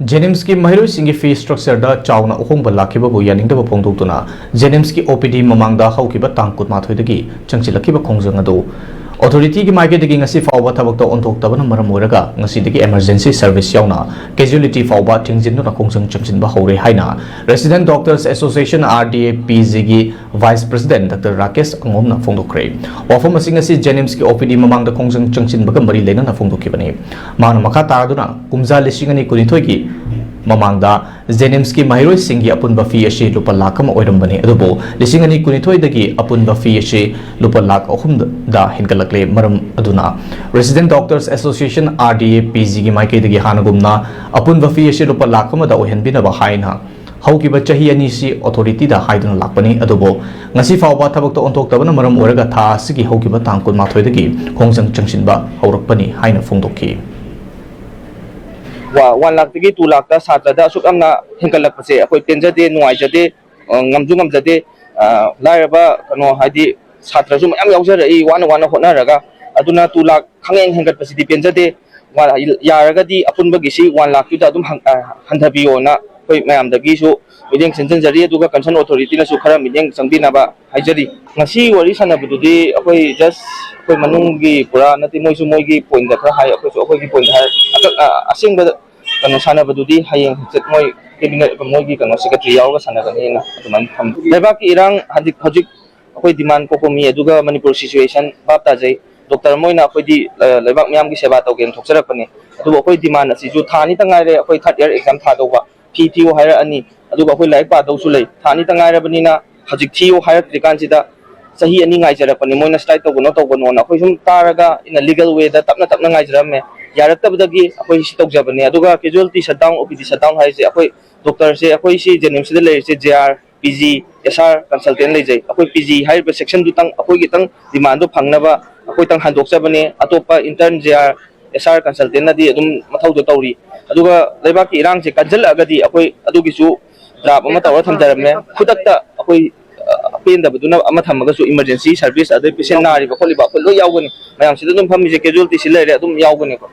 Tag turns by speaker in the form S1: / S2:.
S1: JNIMS की महिला सिंगी fee structure दा चाउना उहोंग लाखिबा बु यानिंगदब फोंदोक्तुना JNIMS की OPD ममांगदा हौकिबा तांग कुटमाथोइदगी चंगचिलखिबा खोंजंग अदु ऑथोरिटी की माइकेदगी ngasi फावबा थबकता ओंथोक्तबना मरम ओइरगा ngasi emergency service yauna casualty फावबा थिंगजिनदुना खोंजंग चंगचिनबा हौरे हाइना resident doctors association RDA PG की वाइस प्रेसिडेंट डॉक्टर राकेश अंगोमना फोंदोक्रे वाफम असिंग ngasi JNIMS की OPD ममांगदा खोंजंग चंगचिनबगा मरी लेना फोंदोक्किबनी माना मखा तारदुना कुमजा लिसिंगनी कुनिथोय की ममांगदा JNIMS की महिरोय सिंगी अपुनबा फी अशी लुपा लाख अमा ओइरमबनी अदुबो लिसिंग अनि कुनिथोय दगी अपुनबा फी अशी लुपा लाख अहुम दा हिनगलकले मरम अदुना resident doctors association RDA PG की माइके दगी हानगुमना अपुनबा फी अशी लुपा लाख अमा दा ओहनबिनबा हाइना हौकिबा चाही अनि सी ऑथोरिटी दा हाइदुना लाकपनी अदुबो ngasi फावबा थबकता ओंथोक्तबना मरम ओइरगा था सिगी हौकिबा तांकुन माथोय दगी खोंजंग चंगसिनबा हौरकपनी हाइना फोंदोक्की
S2: 1 लाख तक 2 लाख सात्र असुकना हिंकलपसे अखोई पेंजदे नुआइजदे ngamjade lairaba kano haidi satra su mayam yaujari wana hotnaraga aduna 2 lakh khangeng hengat pasidi penjade yaraga di apunba gisi 1 lakh tu adum handhabiyo na koi mayam dagi su mideng senjari aduga concern authority na su khara mideng sangbina ba haijari ngasi wari sanabududi akoi just koi manunggi pura nati moisu moigi point da khara hai akoi gi point hai asingba kano sanabududi hayeng jet moi cabinet moigi kano secretary yawa sanagani na aduman tham leba ki irang hajik akoi demand ko mi aduga Manipur situation bapta jai doctor moina akoi di lebak myam gi seba tawgen thoksarak pani adu akoi demand asi ju thani tangai re akoi third year exam tha dowa PTO hire ani aduga akoi laik pa dau su lei thani tangai re bani na hajik TO hire trikan sida sahi ani ngai jara pani moina strike to gono na akoi sum taraga in a legal way da tapna ngai jara me yaraktabdagi akoi si tawjabani aduga casualty shutdown OPD shutdown hai se akoi doctor se akoi si JNIMS de le se JR PG SR consultant le jai akoi PG hire section du tang akoi gi tang demand do phangnaba akoi tang handok sabani atopa intern JR SR consultant na di adum mathau do tawri aduga leba ki irang se kanjal agadi akoi adugi su drop ama tawra thamdaramne khudakta akoi pen da buduna ama thamaga su emergency service adu patient na ri ba kholi ba kholo yawgani mayam sida dum phami je casualty sile re adum yawgani ko